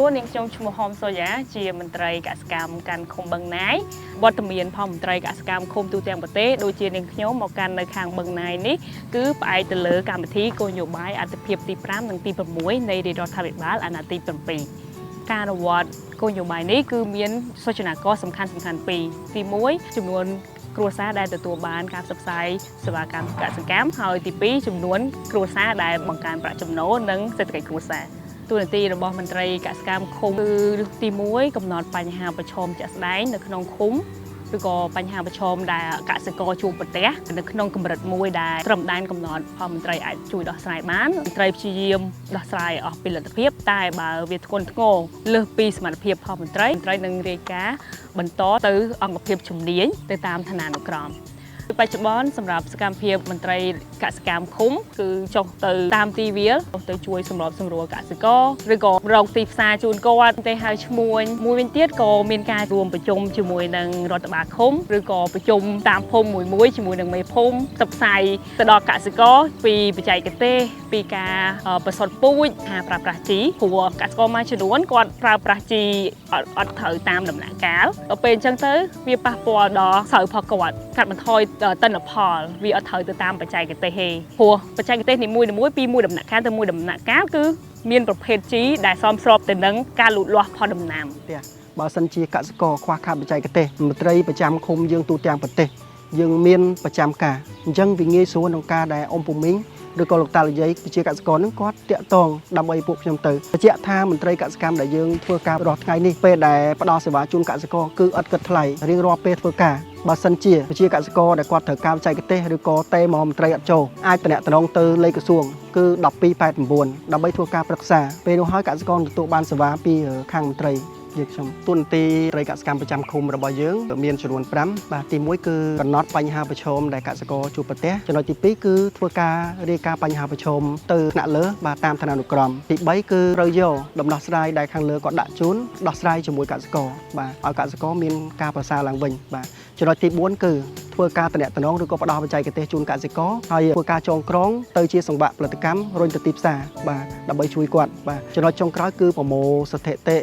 សួរនាងខ្ញុំឈ្មោះហមសូយ៉ាជាមន្ត្រីកសិកម្មកាន់ឃុំបឹងណាយវត្តមានផលមន្ត្រីកសិកម្មឃុំទូទាំងប្រទេសដូចជានាងខ្ញុំមកកាន់នៅខាងបឹងណាយនេះគឺផ្អែកទៅលើកម្មវិធីគោលនយោបាយអត្ថិភាពទី5និងទី6នៃរដ្ឋាភិបាលអាណត្តិទី7ការអនុវត្តគោលនយោបាយនេះគឺមានសូចនាករសំខាន់ពីរទី1ចំនួនគ្រួសារដែលទទួលបានការផ្សព្វផ្សាយសេវាកម្មកសិកម្មហើយទី2ចំនួនគ្រួសារដែលបង្កើនប្រាក់ចំណូលនិងសេដ្ឋកិច្ចគ្រួសារទូនាទីរបស់មន្ត្រីកសិកម្មឃុំគឺទី1កំណត់បញ្ហាប្រឈមជាក់ស្ដែងនៅក្នុងឃុំឬក៏បញ្ហាប្រឈមដែលកសិករជួបប្រទះនៅក្នុងកម្រិតមួយដែលត្រឹមដែនកំណត់ផលមន្ត្រីអាចជួយដោះស្រាយបានមន្ត្រីព្យាយាមដោះស្រាយអស់ពីលទ្ធភាពតែបើវាធ្ងន់ធ្ងរលើសពីសមត្ថភាពផលមន្ត្រីនឹងរាយការណ៍បន្តទៅអង្គភាពជំនាញទៅតាមឋានានុក្រមបច្ចុប្បន្នសម្រាប់សកម្មភាពមន្ត្រីកសិកម្មឃុំគឺចុះទៅតាមទីវាលទៅជួយសម្របសម្រួលកសិករឬក៏រកទីផ្សារជូនគាត់ទៅហៅឈ្មួញមួយវិញទៀតក៏មានការរួមប្រជុំជាមួយនឹងរដ្ឋបាលឃុំឬក៏ប្រជុំតាមភូមិមួយជាមួយនឹងមេភូមិផ្សព្វផ្សាយទៅដល់កសិករពីបច្ចេកទេសពីការប្រសុទ្ធពូជការប្រើប្រាស់ជីព្រោះកសិករមួយចំនួនគាត់ប្រើប្រាស់ជីអត់ត្រូវតាមដំណាក់កាលដល់ពេលអញ្ចឹងទៅវាប៉ះពាល់ដល់ស្រូវផលគាត់កាត់បន្ថយទិន្នផលវាអត់ត្រូវទៅតាមបច្ចេកទេសទេព្រោះបច្ចេកទេសនីមួយៗពីមួយដំណាក់កាលទៅមួយដំណាក់កាលគឺមានប្រភេទជីដែលសមស្របទៅនឹងការលូតលាស់ផលដំណាំបើសិនជាកសិករខ្វះខាតបច្ចេកទេសមន្ត្រីប្រចាំឃុំយើងទូទាំងប្រទេសយើងមានប្រចាំការអញ្ចឹងវាងាយស្រួលក្នុងការដែលអ៊ំពូមីងឬក៏លោកតាលោកយាយជាកសិករនឹងគាត់តាក់ទងដើម្បីពួកខ្ញុំទៅបញ្ជាក់ថាមន្ត្រីកសិកម្មដែលយើងធ្វើការរាល់ថ្ងៃនេះពេលដែលផ្ដល់សេវាជូនកសិករគឺឥតគិតថ្លៃរៀងរាល់ពេលធ្វើការបើសិនជាកសិករដែលគាត់ត្រូវការបច្ចេកទេសឬក៏តេមមន្ត្រីអត់ចូលអាចតំណតំណងទៅលេខក្រសួងគឺ1289ដើម្បីធ្វើការប្រឹក្សាពេលនោះហើយកសិករទទួលបានសេវាពីខាងមន្ត្រីយើងខ្ញុំទូនទីត្រីកសិកម្មប្រចាំឃុំរបស់យើងមានចំនួន5បាទទី1គឺកំណត់បញ្ហាប្រឈមដែលកសិករជួបប្រទះចំណុចទី2គឺធ្វើការរាយការណ៍បញ្ហាប្រឈមទៅថ្នាក់លើបាទតាមឋានានុក្រមទី3គឺត្រូវយកដំណោះស្រាយដែលខាងលើគាត់ដាក់ជូនដោះស្រាយជាមួយកសិករបាទឲ្យកសិករមានការប្រសើរឡើងវិញបាទចំណុចទី4គឺធ្វើការតំណតំណងឬក៏ផ្ដល់បច្ចេកទេសជូនកសិករហើយធ្វើការចងក្រងទៅជាសង្វាក់ផលិតកម្មរុញទៅទីផ្សារបាទដើម្បីជួយគាត់បាទចំណុចចុងក្រោយគឺប្រមូលស្ថិតិ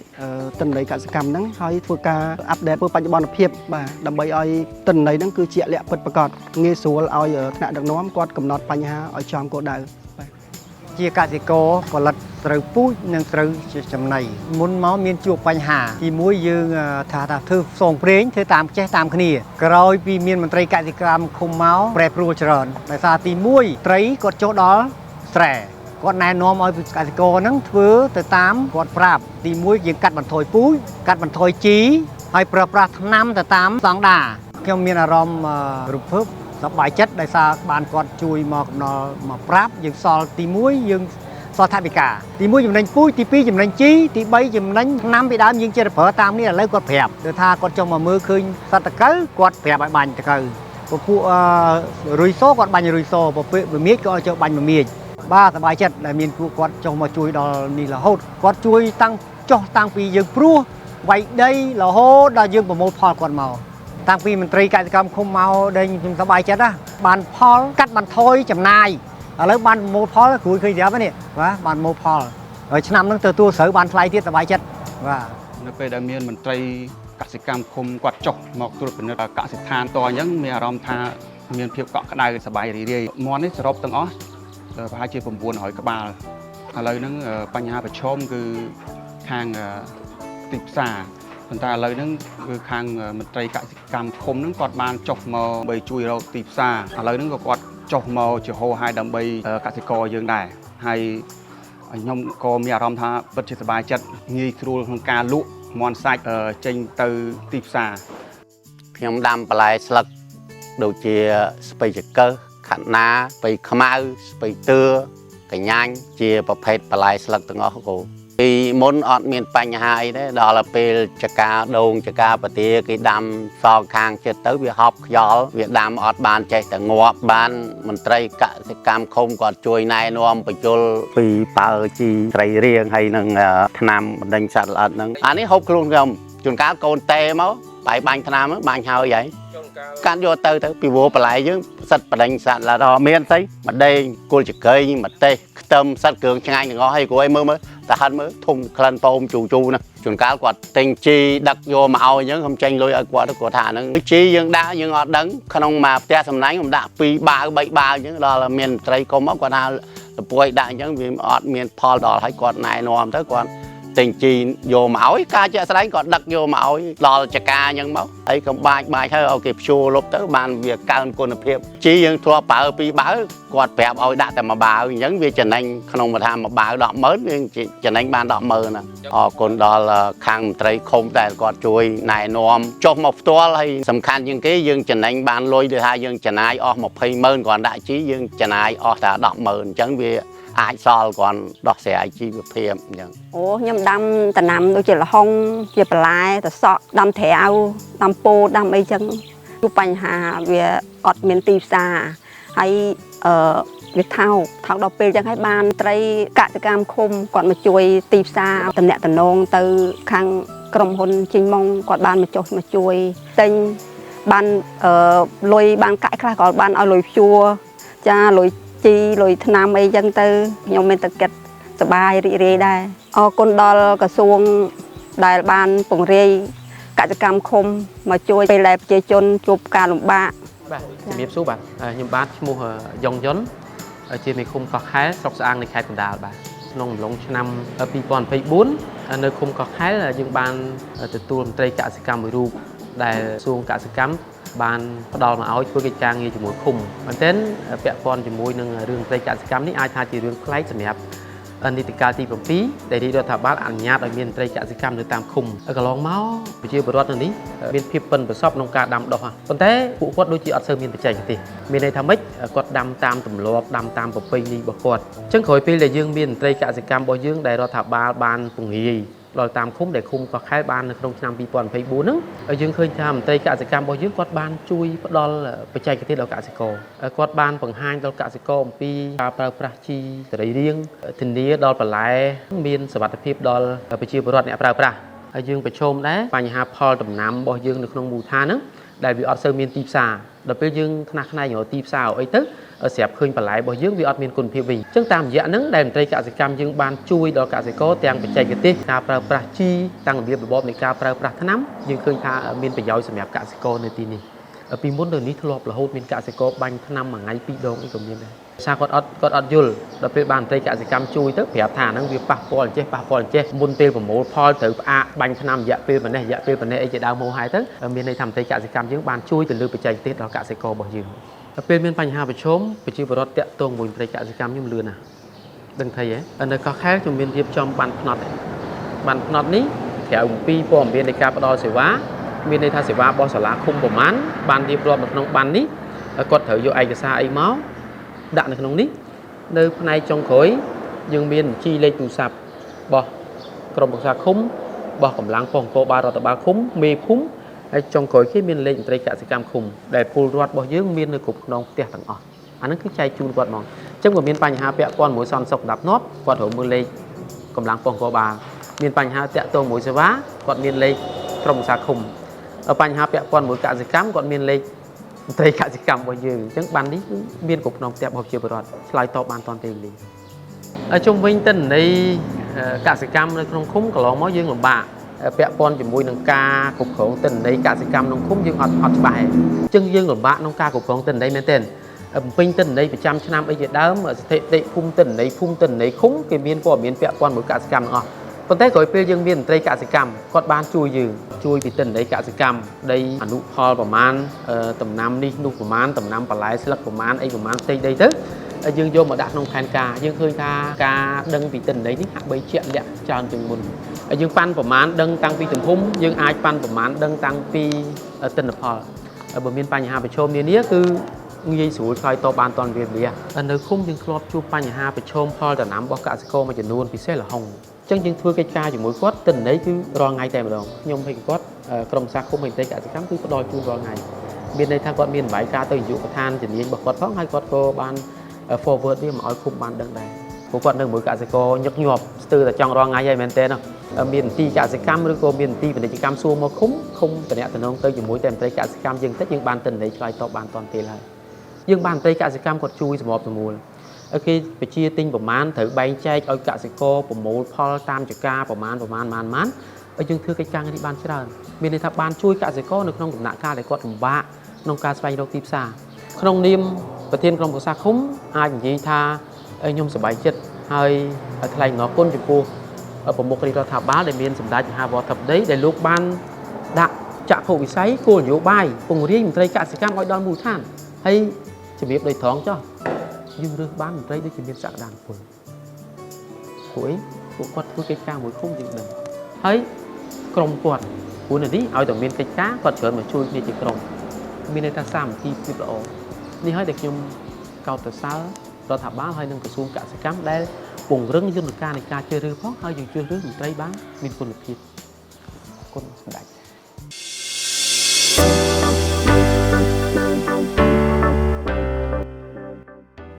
ទិន្នន័យកសិកម្មហ្នឹងហើយធ្វើការអាប់ដេតធ្វើបច្ចុប្បន្នភាពបាទដើម្បីឲ្យទិន្នន័យហ្នឹងគឺជាលក្ខពិតប្រាកដងាយស្រួលឲ្យថ្នាក់ដឹកនាំគាត់កំណត់បញ្ហាឲ្យចំគោលដៅជាកសិករផលិតស្រូវពូជនិងស្រូវចំណីមុនមកមានជួបបញ្ហាទី1យើងថាធ្វើផ្សងព្រេងធ្វើតាមចេះតាមគ្នាក្រោយពីមានមន្ត្រីកសិកម្មឃុំមកប្រែប្រួលច្រើនដោយសារទី1ត្រីគាត់ចូលដល់ស្រែគាត់ណែនាំឲ្យកសិករហ្នឹងធ្វើទៅតាមគាត់ប្រាប់ទី1យើងកាត់បន្ថយពូជកាត់បន្ថយជីហើយប្រើប្រាស់ថ្នាំទៅតាមស្តង់ដារខ្ញុំមានអារម្មណ៍រំភើបសប្បាយចិត្តដោយសារបានគាត់ជួយមកកំណល់មកប្រាប់យើងសល់ទី1យើងសល់ថវិកាទី1ចំណេញពូជទី2ចំណេញជីទី3ចំណេញថ្នាំពីដើមយើងចេះប្រើតាមនេះឥឡូវគាត់ប្រាប់គឺថាគាត់ចង់មកមើលឃើញសត្វតកៅគាត់ប្រាប់ឲ្យបាញ់តកៅពពួករុយសូគាត់បាញ់រុយសូពពួកមមាញក៏ចូលបាញ់មមាញបាទសប្បាយចិត្តដែលមានពួកគាត់ចង់មកជួយដល់នេះរហូតគាត់ជួយតាំងពីយើងព្រោះវាយដីរហូតដល់យើងប្រមូលផលគាត់មកតាំងពីមន្ត្រីកសិកម្មឃុំមកដែលខ្ញុំសប្បាយចិត្តណាបានផលកាត់បន្ថយចំណាយឥឡូវបានប្រមូលផលគ្រួយឃើញស្រាប់នេះបាទបានប្រមូលផលហើយឆ្នាំហ្នឹងទទួលស្រូវបានថ្លៃទៀតសប្បាយចិត្តបាទនៅពេលដែលមានមន្ត្រីកសិកម្មឃុំគាត់ចុះមកត្រួតពិនិត្យកសិដ្ឋានតអញ្ចឹងមានអារម្មណ៍ថាមានភាពកក់ក្ដៅសប្បាយរីករាយមាន់នេះសរុបទាំងអស់ប្រហែលជា900ក្បាលឥឡូវហ្នឹងបញ្ហាប្រឈមគឺខាងទីផ្សារប៉ុន្តែឥឡូវហ្នឹងគឺខាងមន្ត្រីកសិកម្មឃុំហ្នឹងគាត់បានចុះមកដើម្បីជួយរកទីផ្សារឥឡូវហ្នឹងក៏គាត់ចុះមកជាហោហាយដើម្បីកសិករយើងដែរហើយខ្ញុំក៏មានអារម្មណ៍ថាពិតជាសប្បាយចិត្តងាយស្រួលក្នុងការលក់មាន់សាច់ចេញទៅទីផ្សារខ្ញុំដាំបន្លែស្លឹកដូចជាស្ពៃចកើខាត់ណាស្ពៃខ្មៅស្ពៃទឿកញ្ញាញ់ជាប្រភេទបន្លែស្លឹកទាំងអស់គោពីមុនអត់មានបញ្ហាអីទេដល់ពេលចកាដូងចកាប្រទាគេដាំសងខាងចិត្តទៅវាហប់ខ្យល់វាដាំអត់បានចេះតែងាប់បានមន្ត្រីកសិកម្មឃុំគាត់ជួយណែនាំបញ្យលពីបើជីត្រីរៀងហើយនឹងថ្នាំបណ្ដេញសត្វល្អិតហ្នឹងអានេះហូបខ្លួនខ្ញុំជួនកាលកូនតេមកបាយបាញ់ថ្នាំបាញ់ហើយហីកាត់យកទៅពីវោបន្លែយើងសិតបណ្ដេញសត្វល្អិតមានស្អីម្ដេងគល់ចង្កេងម្ទេសខ្ទឹមសិតគ្រឿងឆ្ងាញ់ទាំងអស់ហើយគួរឲ្យមើល ta hân mới thùng khăn tôm chủ nè chuẩn cá quạt tình chi đặc vô màu những không tranh lôi ở quạt của thả nó chi dương đá dương ngọt đắng không mà te sầm nánh cũng đã pi ba những đó là miền tây có mất quạt nào bụi đại những vì ọt miền Paul đỏ hay quạt này nòm tới quạt tình chi vô màu ca chơi đánh còn đặc vô màu đỏ chả ca nhưng máu ấy không bài thôi ở kịp show lúc tới bàn việc cao hơn quân hiệp chi dương thua bảo pi báo quạt bẹp ôi đãแต่มาบ่าวnhững việc Trần Anh không mà tham màบ่าวđỏ mới Trần Anh ban đỏ mờ nè còn đó là khang tây khôngแต่quạt chui này nòm cho một toa hayสำคัญnhững cái dương Trần Anh ban lôi được hai dương Trần Ai ở một hay mơn còn đại chí dương Trần Ai ở đã đỏ mờ chẳng vì ai so còn đọc sẽ ai chi việc thêm chẳng nhưng đâm tà nằm đôi chỉ là hông chỉ là lại tà sọ đâm thẻo đâm po đâm ấy chẳng chụp ảnh hà về ọt miền tây xa hay việc thao đọc về chẳng hay ban tây cả từ cam khum còn mà chui tây xa tầm nẹt tầm nông từ khang cầm hồn chinh mong còn ban mà chui tinh ban lôi ban cãi khác còn ban ở lôi chua cha lôi chi lôi nam ấy dân tư nhung mình tập kếtสบายรีเรได้คนดอลกระทรวงได้บานปงเรยกิจกรรมคมมาช่วยไปแลประชาชนจูบการลงบ้าជំរាបសួរបាទខ្ញុំបាទឈ្មោះយ៉ងយុនជាមេឃុំកោះខែលស្រុកស្អាងនៃខេត្តកណ្ដាលបាទក្នុងអំឡុងឆ្នាំ2024នៅឃុំកោះខែលយើងបានទទួលមន្ត្រីកសិកម្មមួយរូបដែលក្រសួងកសិកម្មបានផ្ដល់មកឲ្យធ្វើកិច្ចការងារជាមួយឃុំមែនទែនពាក់ព័ន្ធជាមួយនឹងរឿងមន្ត្រីកសិកម្មនេះអាចថាជារឿងប្លែកសម្រាប់នីតិកាលទី7ដែលរដ្ឋាភិបាលអនុញ្ញាតឲ្យមានមន្ត្រីកសិកម្មនៅតាមឃុំកន្លងមកប្រជាពលរដ្ឋនៅនេះមានភាពប៉ិនប្រសប់ក្នុងការដាំដុះប៉ុន្តែពួកគាត់ដូចជាអត់សូវមានបច្ចេកទេសមានន័យថាម៉េចគាត់ដាំតាមទម្លាប់ដាំតាមប្រពៃណីរបស់គាត់អញ្ចឹងក្រោយពេលដែលយើងមានមន្ត្រីកសិកម្មរបស់យើងដែលរដ្ឋាភិបាលបានពង្រាយដល់តាមឃុំដែលឃុំកោះខែលបាននៅក្នុងឆ្នាំ2024ហ្នឹងយើងឃើញថាមន្ត្រីកសិកម្មរបស់យើងគាត់បានជួយផ្ដល់បច្ចេកទេសដល់កសិករគាត់បានបង្ហាញដល់កសិករអំពីការប្រើប្រាស់ជីសរីរាង្គធានាដល់បន្លែមានសុវត្ថិភាពដល់ប្រជាពលរដ្ឋអ្នកប្រើប្រាស់ហើយយើងប្រឈមដែរបញ្ហាផលដំណាំរបស់យើងនៅក្នុងមូលដ្ឋានហ្នឹងដែលវាអត់សូវមានទីផ្សារដល់ពេលយើងខ្នះខ្នែងរកទីផ្សារអីទៅស្រាប់ឃើញបន្លែរបស់យើងវាអត់មានគុណភាពវិញអញ្ចឹងតាមរយៈហ្នឹងដែលមន្ត្រីកសិកម្មយើងបានជួយដល់កសិករទាំងបច្ចេកទេសការប្រើប្រាស់ជីទាំងរបៀបរបបនៃការប្រើប្រាស់ថ្នាំយើងឃើញថាមានប្រយោជន៍សម្រាប់កសិករនៅទីនេះពីមុនទៅនេះធ្លាប់រហូតមានកសិករបាញ់ថ្នាំមួយថ្ងៃ2ដងអីក៏មានដែរសារគាត់អត់យល់ដល់ពេលបានមន្ត្រីកសិកម្មជួយទៅប្រាប់ថាហ្នឹងវាប៉ះពាល់អញ្ចេះមុនពេលប្រមូលផលត្រូវផ្អាកបាញ់ថ្នាំរយៈពេលប៉ុណ្ណេះអីជាដើមហូរហើយទៅមានន័យថាមន្ត្រីកសិកម្មយើងបានជួយទៅលើបច្ចេកទេសដល់កសិកររបស់យើងពេលមានបញ្ហាប្រឈមប្រជាពលរដ្ឋតាក់ទងមួយមន្ត្រីកសិកម្មខ្ញុំលឿនណាស់ដឹងថៃហ៎នៅកោះខែលខ្ញុំមានរៀបចំបានផ្នត់នេះក្រៅអំពីព័ត៌មាននៃការផ្ដល់សេវាមានន័យថាសេវារបស់សាលាឃុំប្រមាណបានរៀបរាប់នៅក្នុងបាននេះគាត់ត្រូវយកឯកសារអីមកដាក់នៅក្នុងនេះនៅផ្នែកចុងក្រោយយើងមានបញ្ជីលេខទូរស័ព្ទរបស់ក្រុមប្រឹក្សាឃុំរបស់កម្លាំងប៉ងកោបាលរដ្ឋបាលឃុំមេភូមិហើយចុងក្រោយគេមានលេខមន្ត្រីកសិកម្មឃុំដែលពលរដ្ឋរបស់យើងមាននៅគ្រប់ខ្នងផ្ទះទាំងអស់អាហ្នឹងគឺចែកជូនគាត់ហ្មងអញ្ចឹងក៏មានបញ្ហាពាក់ព័ន្ធមួយសន្តិសុខដាប់ញាប់គាត់ត្រូវមើលលេខកម្លាំងប៉ងកោបាលមានបញ្ហាតាក់ទងមួយសេវាគាត់មានលេខក្រុមប្រឹក្សាឃុំបញ្ហាពាក់ព័ន្ធមួយកសិកម្មគាត់មានលេខមន្ត្រីកសិកម្មរបស់យើងអញ្ចឹងបាននេះគឺមានគ្រប់ខ្នងផ្ទះរបស់ប្រជាពលរដ្ឋឆ្លើយតបបានតាន់ពេលវេលាជុំវិញទិន្នន័យកសិកម្មនៅក្នុងឃុំកន្លងមកយើងលំបាកពាក់ព័ន្ធជាមួយនឹងការគ្រប់គ្រងទិន្នន័យកសិកម្មក្នុងឃុំយើងអត់ច្បាស់ទេអញ្ចឹងយើងលំបាកក្នុងការគ្រប់គ្រងទិន្នន័យមែនទេបំពេញទិន្នន័យប្រចាំឆ្នាំអីជាដើមស្ថិតិភូមិទិន្នន័យឃុំគេមានព័ត៌មានពាក់ព័ន្ធមួយកសិកម្មទាំងអស់ប៉ុន្តែក្រោយពេលយើងមានមន្ត្រីកសិកម្មគាត់បានជួយយើងជួយពីទិន្នន័យកសិកម្មដីអនុផលប្រមាណដំណាំនេះនោះប្រមាណដំណាំបន្លែស្លឹកប្រមាណអីប្រមាណផ្ទៃដីទៅយើងយកមកដាក់ក្នុងផែនការយើងឃើញថាការដឹងពីទិន្នន័យនេះហាក់បីជាក់លាក់ច្រើនជាងមុនយើងប៉ាន់ប្រមាណដឹងតាំងពីទំហំយើងអាចប៉ាន់ប្រមាណដឹងតាំងពីទិន្នផលបើមានបញ្ហាប្រឈមនានាគឺងាយស្រួលឆ្លើយតបបានតាន់ពេលវេលានៅឃុំយើងធ្លាប់ជួបបញ្ហាប្រឈមផលដំណាំរបស់កសិករមួយចំនួនពិសេសលហុងអញ្ចឹងយើងធ្វើកិច្ចការជាមួយគាត់ទិន្នន័យគឺរាល់ថ្ងៃតែម្ដងខ្ញុំហើយគាត់ក្រុមសាឃុំឯកទេសកសិកម្មគឺផ្ដល់ជូនរាល់ថ្ងៃមានន័យថាគាត់មានរបាយការណ៍ទៅនាយកដ្ឋានជំនាញរបស់គាត់ផងហើយគាត់ក៏បាន forward វាមកឲ្យឃុំបានដឹងដែរព្រោះគាត់នៅមួយកសិករញឹកញាប់ស្ទើរតែចង់រាល់ថ្ងៃហើយមែនទេមាននីតិកសិកម្មឬក៏មាននីតិពាណិជ្ជកម្មសួរមកឃុំតំណែងទៅជាមួយតែមន្ត្រីកសិកម្មយើងតិចយើងបានទិន្នន័យឆ្លើយតបបានតាន់ពេលហើយយើងបានមន្ត្រីកសិកម្មគាត់ជួយសម្របសម្រួល គេបជាទិញប្រមាណត្រូវបែងចែកឲ្យកសិករប្រមូលផលតាមចការប្រមាណឲ្យយើងធ្វើកិច្ចការនេះបានច្រើនមានន័យថាបានជួយកសិករនៅក្នុងដំណាក់កាលដែលគាត់លំបាកក្នុងការស្វែងរកទីផ្សារក្នុងនាមប្រធានក្រុមប្រឹក្សាឃុំអាចនិយាយថាខ្ញុំសប្បាយចិត្តហើយថ្លែងអំណរគុណចំពោះប្រមុខរាជរដ្ឋាភិបាលដែលមានសម្ដេចមហាវត្តដីដែលលោកបានដាក់ចក្ខុវិស័យគោលនយោបាយពង្រាយមន្ត្រីកសិកម្មឲ្យដល់មូលដ្ឋានហើយជំរាបដោយត្រង់ចុះយើងរើសបានមន្ត្រីដូចជាមានសក្តានុពលព្រោះពួកគាត់ធ្វើកិច្ចការមួយឃុំយើងដឹងហើយក្រុមគាត់ព្រោះនេះឲ្យតែមានកិច្ចការគាត់ច្រើនមកជួយគ្នាជាក្រុមមានន័យថាសាមគ្គីភាពល្អនេះហើយដែលខ្ញុំកោតសរសើររដ្ឋាភិបាលហើយនិងក្រសួងកសិកម្មដែលពង្រឹងយន្តការនៃការជ្រើសរើសផងហើយយើងជ្រើសរើសមន្ត្រីបានមានគុណភាពអរគុណសម្ដេច